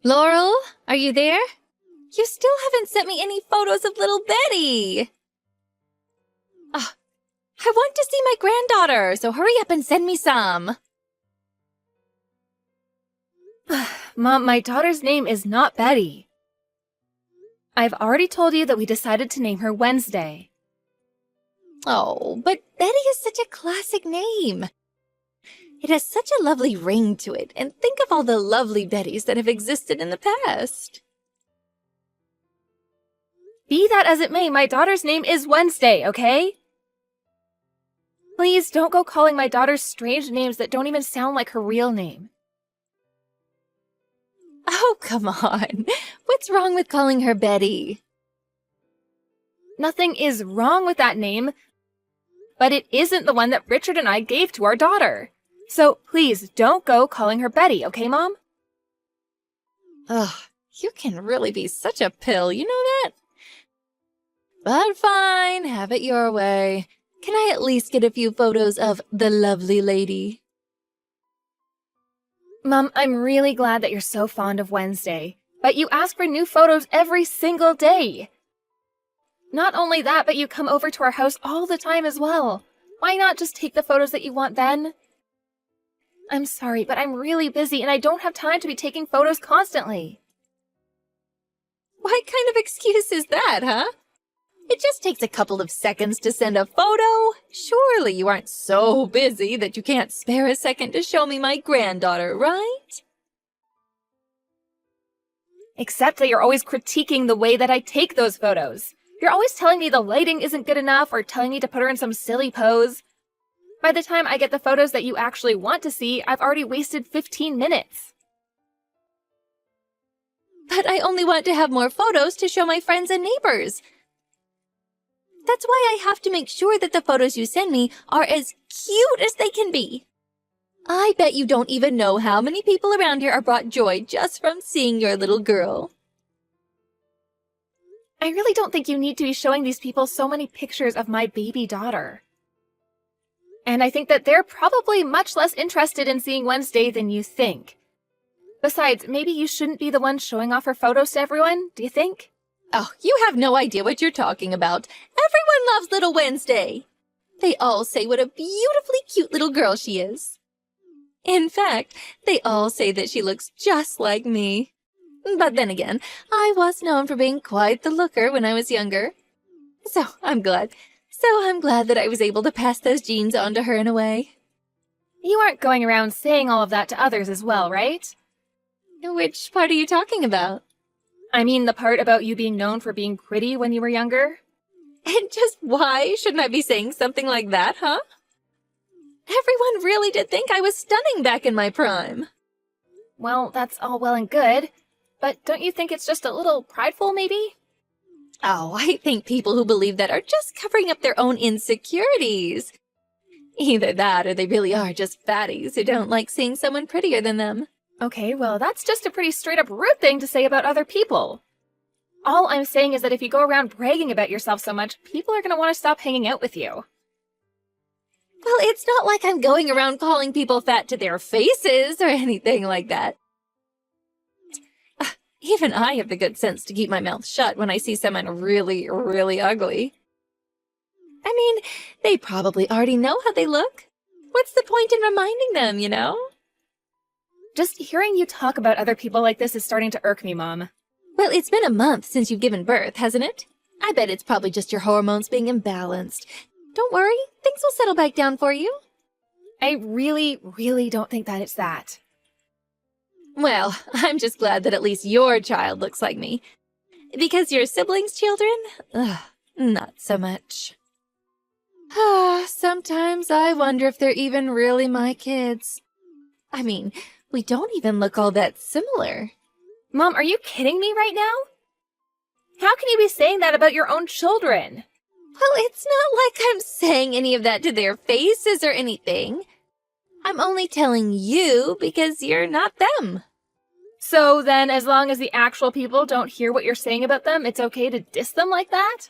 Laurel, are you there? You still haven't sent me any photos of little Betty. Ah, I want to see my granddaughter, so hurry up and send me some. Mom, my daughter's name is not Betty. I've already told you that we decided to name her Wednesday. Oh, but Betty is such a classic name. It has such a lovely ring to it, and think of all the lovely Bettys that have existed in the past. Be that as it may, my daughter's name is Wednesday, okay? Please don't go calling my daughter strange names that don't even sound like her real name. Oh, come on. What's wrong with calling her Betty? Nothing is wrong with that name, but it isn't the one that Richard and I gave to our daughter. So please don't go calling her Betty, okay, Mom? Ugh, you can really be such a pill, you know that? But fine, have it your way. Can I at least get a few photos of the lovely lady? Mom, I'm really glad that you're so fond of Wednesday, but you ask for new photos every single day. Not only that, but you come over to our house all the time as well. Why not just take the photos that you want then? I'm sorry, but I'm really busy and I don't have time to be taking photos constantly. What kind of excuse is that, huh? It just takes a couple of seconds to send a photo. Surely you aren't so busy that you can't spare a second to show me my granddaughter, right? Except that you're always critiquing the way that I take those photos. You're always telling me the lighting isn't good enough or telling me to put her in some silly pose. By the time I get the photos that you actually want to see, I've already wasted 15 minutes. But I only want to have more photos to show my friends and neighbors. That's why I have to make sure that the photos you send me are as cute as they can be. I bet you don't even know how many people around here are brought joy just from seeing your little girl. I really don't think you need to be showing these people so many pictures of my baby daughter. And I think that they're probably much less interested in seeing Wednesday than you think. Besides, maybe you shouldn't be the one showing off her photos to everyone, do you think? Oh, you have no idea what you're talking about. Everyone loves little Wednesday. They all say what a beautifully cute little girl she is. In fact, they all say that she looks just like me. But then again, I was known for being quite the looker when I was younger. So I'm glad that I was able to pass those genes on to her in a way. You aren't going around saying all of that to others as well, right? Which part are you talking about? I mean the part about you being known for being pretty when you were younger. And just why shouldn't I be saying something like that, huh? Everyone really did think I was stunning back in my prime. Well, that's all well and good, but don't you think it's just a little prideful, maybe? Oh, I think people who believe that are just covering up their own insecurities. Either that or they really are just fatties who don't like seeing someone prettier than them. Okay, well, that's just a pretty straight-up rude thing to say about other people. All I'm saying is that if you go around bragging about yourself so much, people are going to want to stop hanging out with you. Well, it's not like I'm going around calling people fat to their faces or anything like that. Even I have the good sense to keep my mouth shut when I see someone really, really ugly. I mean, they probably already know how they look. What's the point in reminding them, you know? Just hearing you talk about other people like this is starting to irk me, Mom. Well, it's been a month since you've given birth, hasn't it? I bet it's probably just your hormones being imbalanced. Don't worry, things will settle back down for you. I really, really don't think that it's that. Well, I'm just glad that at least your child looks like me. Because your siblings' children? Ugh, not so much. Sometimes I wonder if they're even really my kids. I mean, we don't even look all that similar. Mom, are you kidding me right now? How can you be saying that about your own children? Well, it's not like I'm saying any of that to their faces or anything. I'm only telling you because you're not them. So then, as long as the actual people don't hear what you're saying about them, it's okay to diss them like that?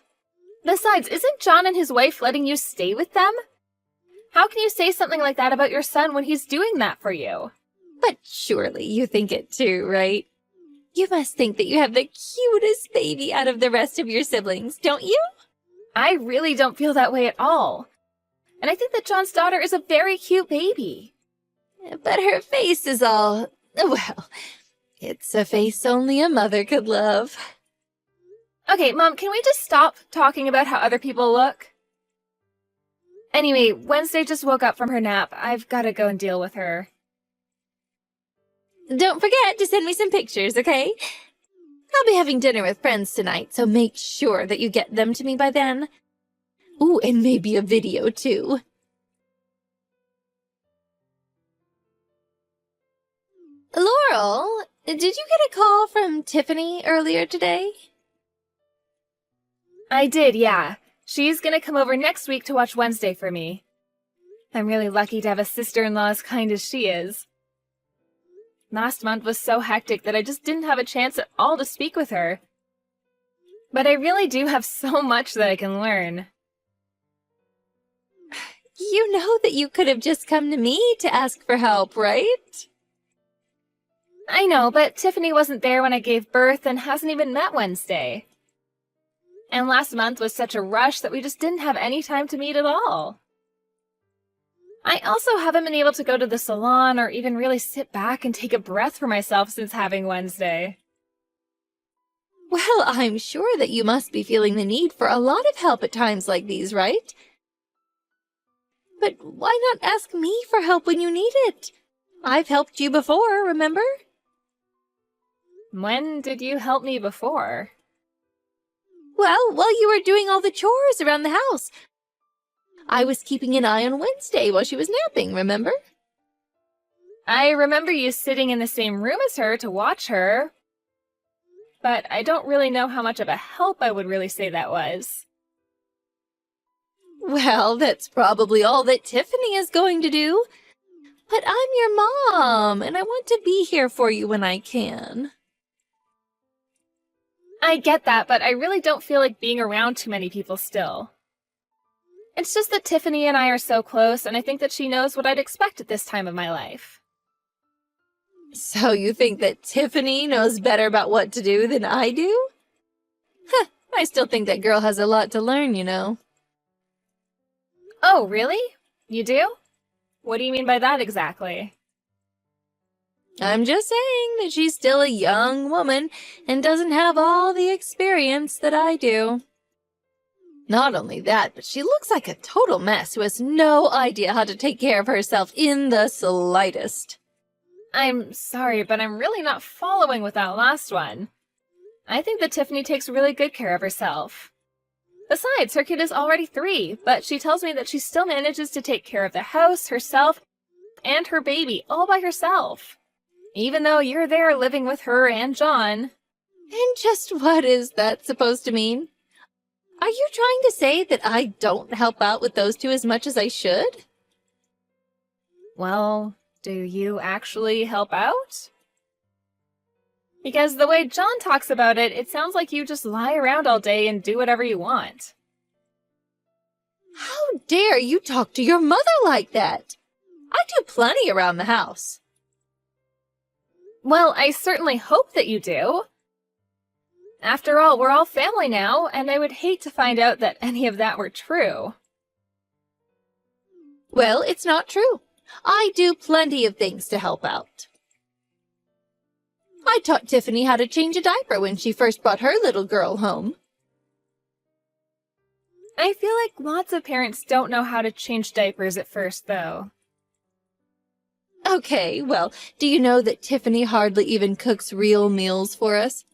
Besides, isn't John and his wife letting you stay with them? How can you say something like that about your son when he's doing that for you? But surely you think it too, right? You must think that you have the cutest baby out of the rest of your siblings, don't you? I really don't feel that way at all. And I think that John's daughter is a very cute baby. But her face is all, well, it's a face only a mother could love. Okay, Mom, can we just stop talking about how other people look? Anyway, Wednesday just woke up from her nap. I've got to go and deal with her. Don't forget to send me some pictures, okay? I'll be having dinner with friends tonight, so make sure that you get them to me by then. Ooh, and maybe a video, too. Laurel, did you get a call from Tiffany earlier today? I did, yeah. She's gonna come over next week to watch Wednesday for me. I'm really lucky to have a sister-in-law as kind as she is. Last month was so hectic that I just didn't have a chance at all to speak with her. But I really do have so much that I can learn. You know that you could have just come to me to ask for help, right? I know, but Tiffany wasn't there when I gave birth and hasn't even met Wednesday. And last month was such a rush that we just didn't have any time to meet at all. I also haven't been able to go to the salon or even really sit back and take a breath for myself since having Wednesday. Well, I'm sure that you must be feeling the need for a lot of help at times like these, right? But why not ask me for help when you need it? I've helped you before, remember? When did you help me before? Well, while you were doing all the chores around the house. I was keeping an eye on Wednesday while she was napping, remember? I remember you sitting in the same room as her to watch her, but I don't really know how much of a help I would really say that was. Well, that's probably all that Tiffany is going to do. But I'm your mom, and I want to be here for you when I can. I get that, but I really don't feel like being around too many people still. It's just that Tiffany and I are so close, and I think that she knows what I'd expect at this time of my life. So you think that Tiffany knows better about what to do than I do? Huh, I still think that girl has a lot to learn, you know. Oh, really? You do? What do you mean by that exactly? I'm just saying that she's still a young woman and doesn't have all the experience that I do. Not only that, but she looks like a total mess who has no idea how to take care of herself in the slightest. I'm sorry, but I'm really not following with that last one. I think that Tiffany takes really good care of herself. Besides, her kid is already 3, but she tells me that she still manages to take care of the house, herself, and her baby all by herself. Even though you're there living with her and John. And just what is that supposed to mean? Are you trying to say that I don't help out with those two as much as I should? Well, do you actually help out? Because the way John talks about it, it sounds like you just lie around all day and do whatever you want. How dare you talk to your mother like that? I do plenty around the house. Well, I certainly hope that you do. After all, we're all family now, and I would hate to find out that any of that were true. Well, it's not true. I do plenty of things to help out. I taught Tiffany how to change a diaper when she first brought her little girl home. I feel like lots of parents don't know how to change diapers at first, though. Okay, well, do you know that Tiffany hardly even cooks real meals for us?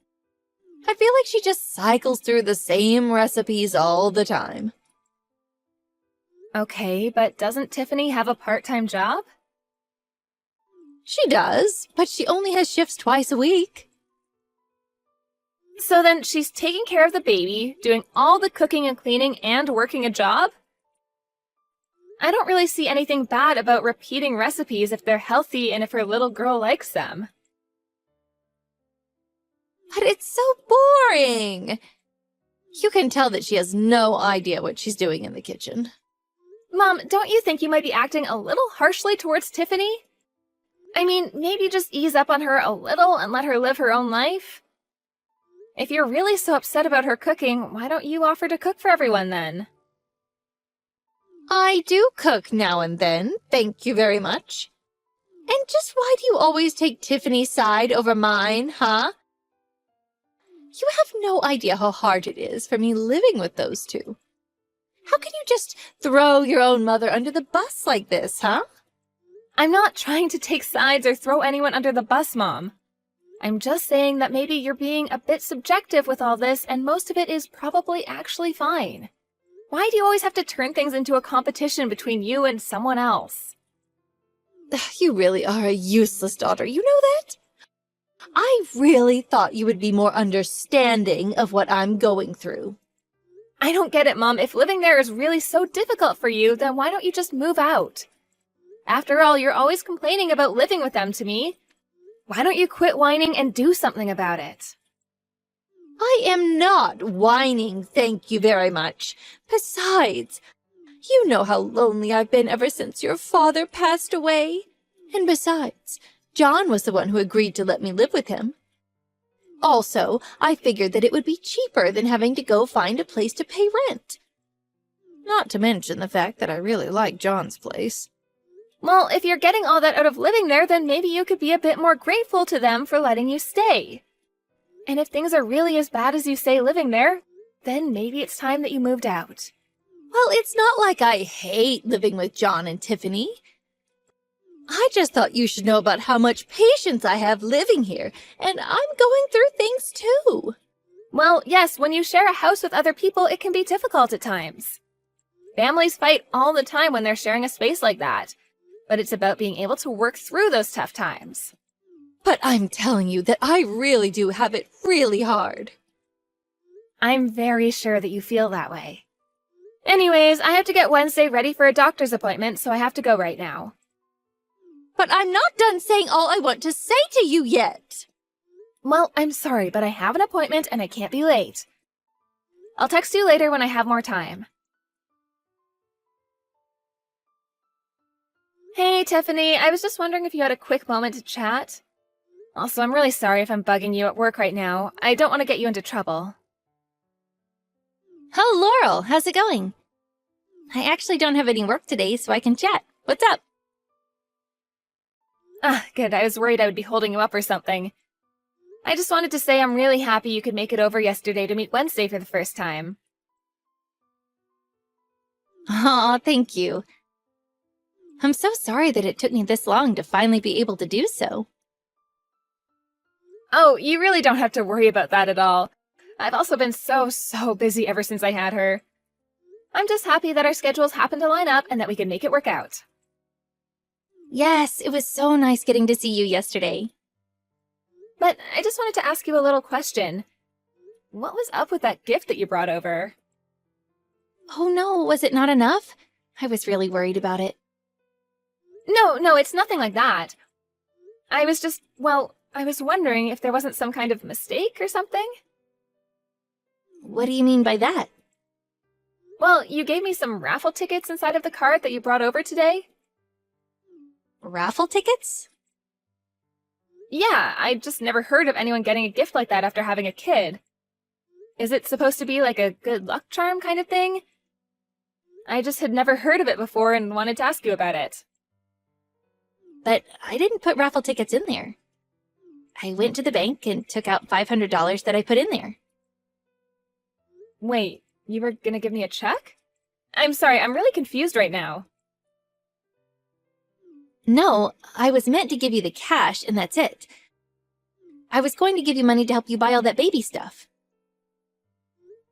I feel like she just cycles through the same recipes all the time. Okay, but doesn't Tiffany have a part-time job? She does, but she only has shifts twice a week. So then she's taking care of the baby, doing all the cooking and cleaning, and working a job? I don't really see anything bad about repeating recipes if they're healthy and if her little girl likes them. But it's so boring! You can tell that she has no idea what she's doing in the kitchen. Mom, don't you think you might be acting a little harshly towards Tiffany? I mean, maybe just ease up on her a little and let her live her own life. If you're really so upset about her cooking, why don't you offer to cook for everyone then? I do cook now and then, thank you very much. And just why do you always take Tiffany's side over mine, huh? You have no idea how hard it is for me living with those two. How can you just throw your own mother under the bus like this, huh? I'm not trying to take sides or throw anyone under the bus, Mom. I'm just saying that maybe you're being a bit subjective with all this, and most of it is probably actually fine. Why do you always have to turn things into a competition between you and someone else? You really are a useless daughter, you know that? I really thought you would be more understanding of what I'm going through. I don't get it, Mom. If living there is really so difficult for you, then why don't you just move out? After all, you're always complaining about living with them to me. Why don't you quit whining and do something about it? I am not whining, thank you very much. Besides, you know how lonely I've been ever since your father passed away. And besides, John was the one who agreed to let me live with him. Also, I figured that it would be cheaper than having to go find a place to pay rent. Not to mention the fact that I really like John's place. Well, if you're getting all that out of living there, then maybe you could be a bit more grateful to them for letting you stay. And if things are really as bad as you say living there, then maybe it's time that you moved out. Well, it's not like I hate living with John and Tiffany. I just thought you should know about how much patience I have living here, and I'm going through things too. Well, yes, when you share a house with other people, it can be difficult at times. Families fight all the time when they're sharing a space like that, but it's about being able to work through those tough times. But I'm telling you that I really do have it really hard. I'm very sure that you feel that way. Anyways, I have to get Wednesday ready for a doctor's appointment, so I have to go right now. But I'm not done saying all I want to say to you yet. Well, I'm sorry, but I have an appointment and I can't be late. I'll text you later when I have more time. Hey, Tiffany, I was just wondering if you had a quick moment to chat. Also, I'm really sorry if I'm bugging you at work right now. I don't want to get you into trouble. Oh, Laurel, how's it going? I actually don't have any work today, so I can chat. What's up? Good. I was worried I would be holding you up or something. I just wanted to say I'm really happy you could make it over yesterday to meet Wednesday for the first time. Aw, thank you. I'm so sorry that it took me this long to finally be able to do so. Oh, you really don't have to worry about that at all. I've also been so busy ever since I had her. I'm just happy that our schedules happened to line up and that we could make it work out. Yes, it was so nice getting to see you yesterday. But I just wanted to ask you a little question. What was up with that gift that you brought over? Oh no, was it not enough? I was really worried about it. No, it's nothing like that. I was wondering if there wasn't some kind of mistake or something. What do you mean by that? Well, you gave me some raffle tickets inside of the card that you brought over today. Raffle tickets? Yeah, I just never heard of anyone getting a gift like that after having a kid. Is it supposed to be like a good luck charm kind of thing? I just had never heard of it before and wanted to ask you about it. But I didn't put raffle tickets in there. I went to the bank and took out $500 that I put in there. Wait, you were gonna give me a check? I'm sorry, I'm really confused right now. No, I was meant to give you the cash, and that's it. I was going to give you money to help you buy all that baby stuff.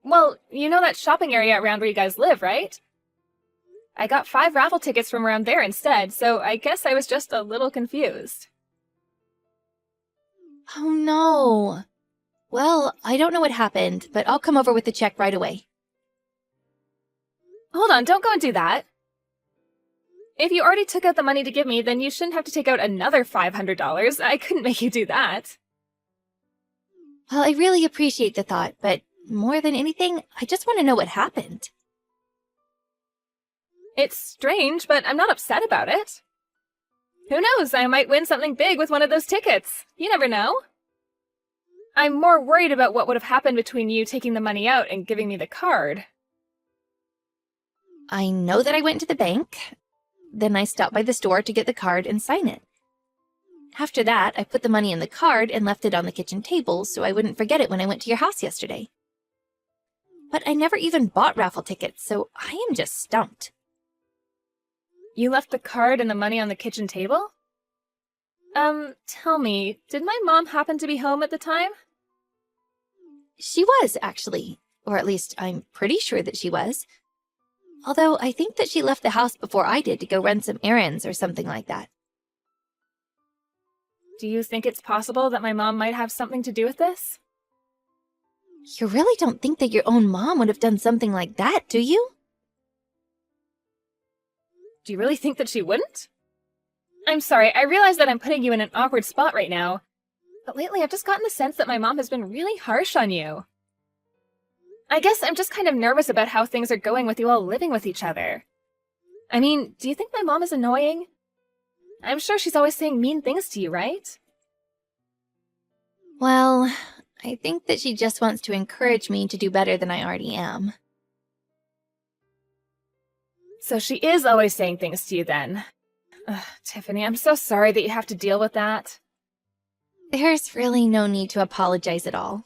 Well, you know that shopping area around where you guys live, right? I got 5 raffle tickets from around there instead, so I guess I was just a little confused. Oh no. Well, I don't know what happened, but I'll come over with the check right away. Hold on, don't go and do that. If you already took out the money to give me, then you shouldn't have to take out another $500. I couldn't make you do that. Well, I really appreciate the thought, but more than anything, I just want to know what happened. It's strange, but I'm not upset about it. Who knows, I might win something big with one of those tickets. You never know. I'm more worried about what would have happened between you taking the money out and giving me the card. I know that I went to the bank. Then I stopped by the store to get the card and sign it. After that, I put the money in the card and left it on the kitchen table so I wouldn't forget it when I went to your house yesterday. But I never even bought raffle tickets, so I am just stumped. You left the card and the money on the kitchen table? Tell me, did my mom happen to be home at the time? She was, actually. Or at least I'm pretty sure that she was. Although I think that she left the house before I did to go run some errands or something like that. Do you think it's possible that my mom might have something to do with this? You really don't think that your own mom would have done something like that, do you? Do you really think that she wouldn't? I'm sorry, I realize that I'm putting you in an awkward spot right now. But lately I've just gotten the sense that my mom has been really harsh on you. I guess I'm just kind of nervous about how things are going with you all living with each other. I mean, do you think my mom is annoying? I'm sure she's always saying mean things to you, right? Well, I think that she just wants to encourage me to do better than I already am. So she is always saying things to you then. Ugh, Tiffany, I'm so sorry that you have to deal with that. There's really no need to apologize at all.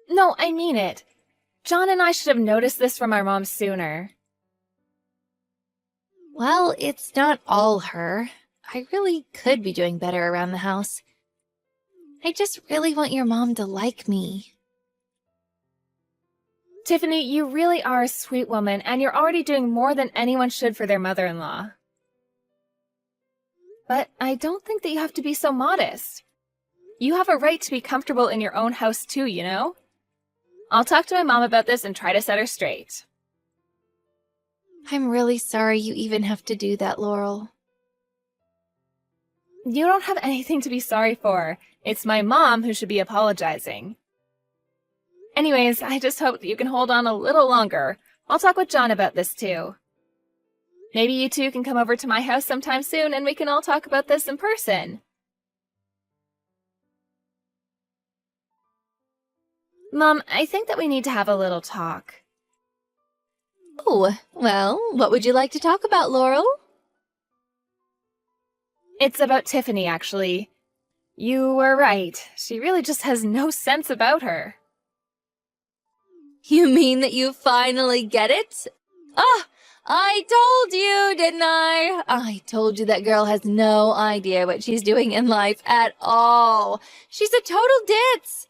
No, I mean it. John and I should have noticed this from our mom sooner. Well, it's not all her. I really could be doing better around the house. I just really want your mom to like me. Tiffany, you really are a sweet woman, and you're already doing more than anyone should for their mother-in-law. But I don't think that you have to be so modest. You have a right to be comfortable in your own house too, you know? I'll talk to my mom about this and try to set her straight. I'm really sorry you even have to do that, Laurel. You don't have anything to be sorry for. It's my mom who should be apologizing. Anyways, I just hope that you can hold on a little longer. I'll talk with John about this too. Maybe you two can come over to my house sometime soon and we can all talk about this in person. Mom, I think that we need to have a little talk. Oh, well, what would you like to talk about, Laurel? It's about Tiffany, actually. You were right. She really just has no sense about her. You mean that you finally get it? Ah, I told you, didn't I? I told you that girl has no idea what she's doing in life at all. She's a total ditz.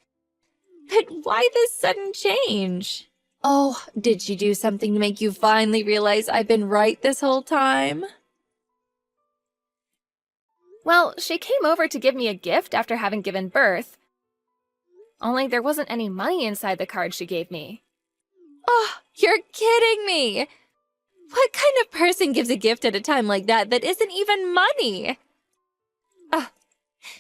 But why this sudden change? Oh, did she do something to make you finally realize I've been right this whole time? Well, she came over to give me a gift after having given birth. Only there wasn't any money inside the card she gave me. Oh, you're kidding me! What kind of person gives a gift at a time like that isn't even money?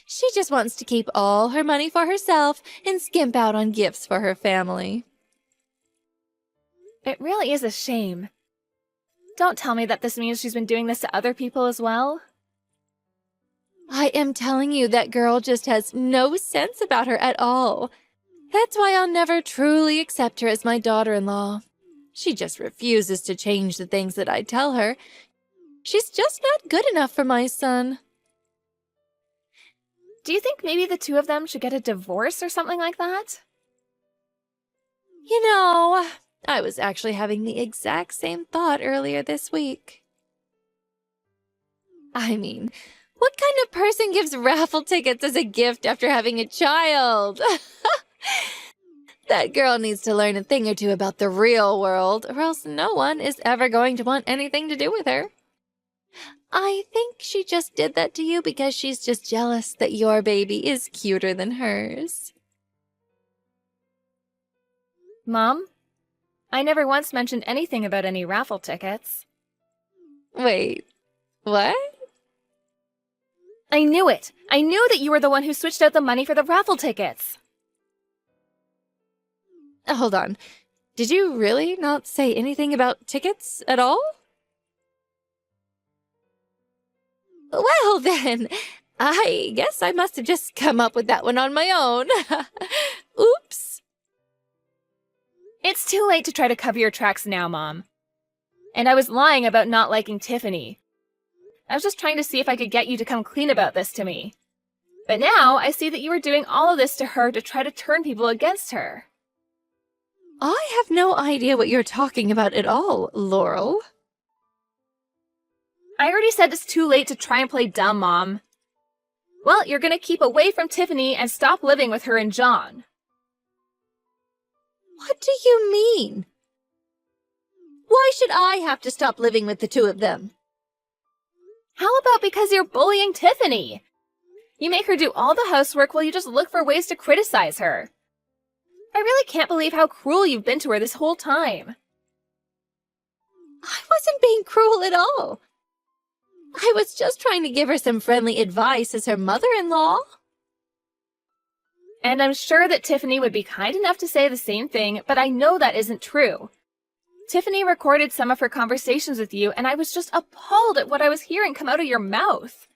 She just wants to keep all her money for herself and skimp out on gifts for her family. It really is a shame. Don't tell me that this means she's been doing this to other people as well. I am telling you, that girl just has no sense about her at all. That's why I'll never truly accept her as my daughter-in-law. She just refuses to change the things that I tell her. She's just not good enough for my son. Do you think maybe the two of them should get a divorce or something like that? You know, I was actually having the exact same thought earlier this week. I mean, what kind of person gives raffle tickets as a gift after having a child? That girl needs to learn a thing or two about the real world, or else no one is ever going to want anything to do with her. I think she just did that to you because she's just jealous that your baby is cuter than hers. Mom, I never once mentioned anything about any raffle tickets. Wait, what? I knew it! I knew that you were the one who switched out the money for the raffle tickets! Hold on. Did you really not say anything about tickets at all? Well, then, I guess I must have just come up with that one on my own. Oops. It's too late to try to cover your tracks now, Mom. And I was lying about not liking Tiffany. I was just trying to see if I could get you to come clean about this to me. But now I see that you were doing all of this to her to try to turn people against her. I have no idea what you're talking about at all, Laurel. I already said it's too late to try and play dumb, Mom. Well, you're gonna keep away from Tiffany and stop living with her and John. What do you mean? Why should I have to stop living with the two of them? How about because you're bullying Tiffany? You make her do all the housework while you just look for ways to criticize her. I really can't believe how cruel you've been to her this whole time. I wasn't being cruel at all. I was just trying to give her some friendly advice as her mother-in-law. And I'm sure that Tiffany would be kind enough to say the same thing, but I know that isn't true. Tiffany recorded some of her conversations with you, and I was just appalled at what I was hearing come out of your mouth.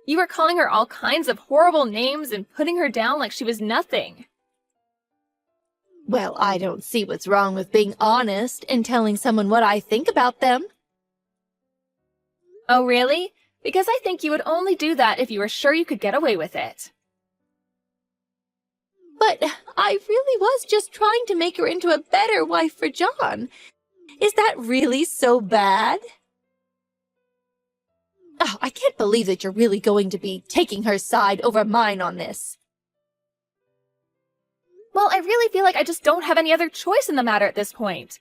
You were calling her all kinds of horrible names and putting her down like she was nothing. Well, I don't see what's wrong with being honest and telling someone what I think about them. Oh, really? Because I think you would only do that if you were sure you could get away with it. But I really was just trying to make her into a better wife for John. Is that really so bad? Oh, I can't believe that you're really going to be taking her side over mine on this. Well, I really feel like I just don't have any other choice in the matter at this point.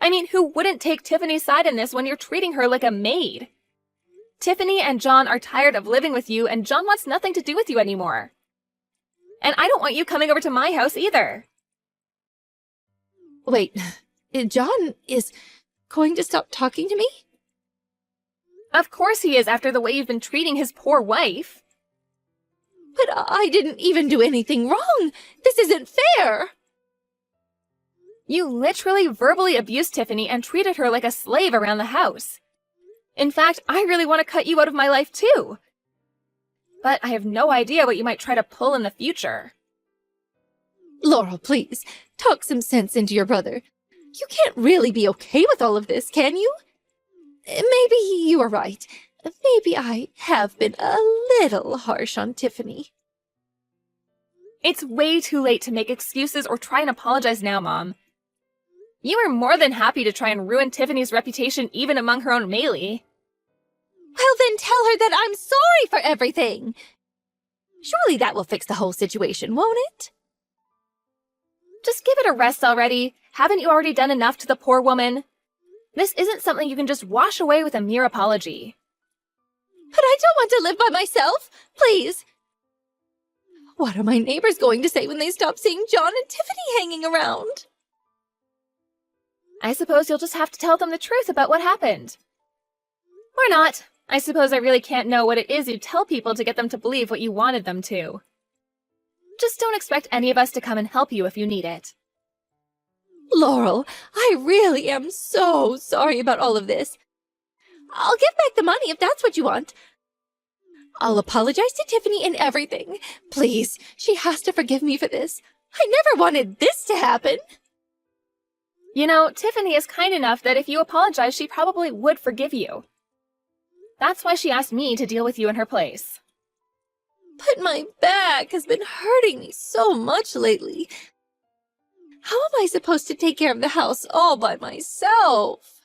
I mean, who wouldn't take Tiffany's side in this when you're treating her like a maid? Tiffany and John are tired of living with you, and John wants nothing to do with you anymore. And I don't want you coming over to my house either. Wait, John is going to stop talking to me? Of course he is, after the way you've been treating his poor wife. But I didn't even do anything wrong. This isn't fair. You literally verbally abused Tiffany and treated her like a slave around the house. In fact, I really want to cut you out of my life too. But I have no idea what you might try to pull in the future. Laurel, please, talk some sense into your brother. You can't really be okay with all of this, can you? Maybe you are right. Maybe I have been a little harsh on Tiffany. It's way too late to make excuses or try and apologize now, Mom. You are more than happy to try and ruin Tiffany's reputation even among her own melee. Well, then tell her that I'm sorry for everything. Surely that will fix the whole situation, won't it? Just give it a rest already. Haven't you already done enough to the poor woman? This isn't something you can just wash away with a mere apology. But I don't want to live by myself. Please. What are my neighbors going to say when they stop seeing John and Tiffany hanging around? I suppose you'll just have to tell them the truth about what happened. Or not. I suppose I really can't know what it is you tell people to get them to believe what you wanted them to. Just don't expect any of us to come and help you if you need it. Laurel, I really am so sorry about all of this. I'll give back the money if that's what you want. I'll apologize to Tiffany and everything. Please, she has to forgive me for this. I never wanted this to happen. You know, Tiffany is kind enough that if you apologize, she probably would forgive you. That's why she asked me to deal with you in her place. But my back has been hurting me so much lately. How am I supposed to take care of the house all by myself?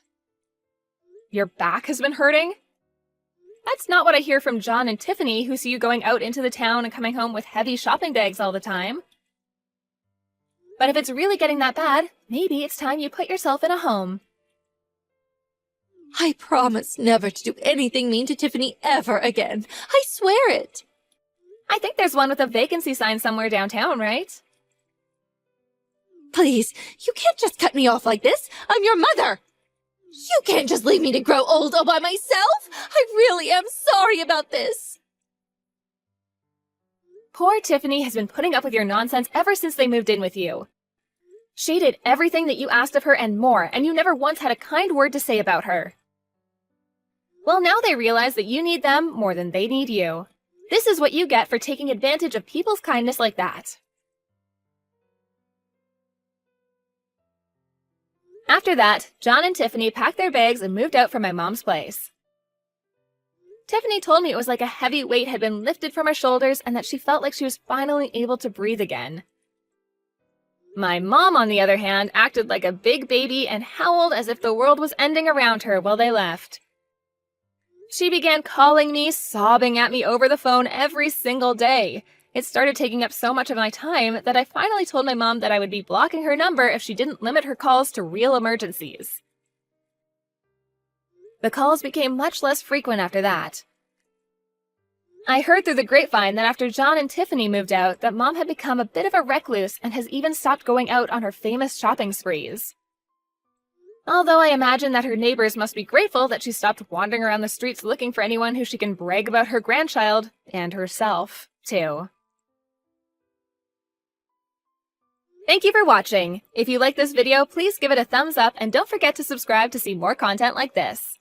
Your back has been hurting? That's not what I hear from John and Tiffany, who see you going out into the town and coming home with heavy shopping bags all the time. But if it's really getting that bad, maybe it's time you put yourself in a home. I promise never to do anything mean to Tiffany ever again. I swear it. I think there's one with a vacancy sign somewhere downtown, right? Please, you can't just cut me off like this. I'm your mother. You can't just leave me to grow old all by myself. I really am sorry about this. Poor Tiffany has been putting up with your nonsense ever since they moved in with you. She did everything that you asked of her and more, and you never once had a kind word to say about her. Well, now they realize that you need them more than they need you. This is what you get for taking advantage of people's kindness like that. After that, John and Tiffany packed their bags and moved out from my mom's place. Tiffany told me it was like a heavy weight had been lifted from her shoulders and that she felt like she was finally able to breathe again. My mom, on the other hand, acted like a big baby and howled as if the world was ending around her while they left. She began calling me, sobbing at me over the phone every single day. It started taking up so much of my time that I finally told my mom that I would be blocking her number if she didn't limit her calls to real emergencies. The calls became much less frequent after that. I heard through the grapevine that after John and Tiffany moved out, that Mom had become a bit of a recluse and has even stopped going out on her famous shopping sprees. Although I imagine that her neighbors must be grateful that she stopped wandering around the streets looking for anyone who she can brag about her grandchild, and herself, too. Thank you for watching. If you like this video, please give it a thumbs up and don't forget to subscribe to see more content like this.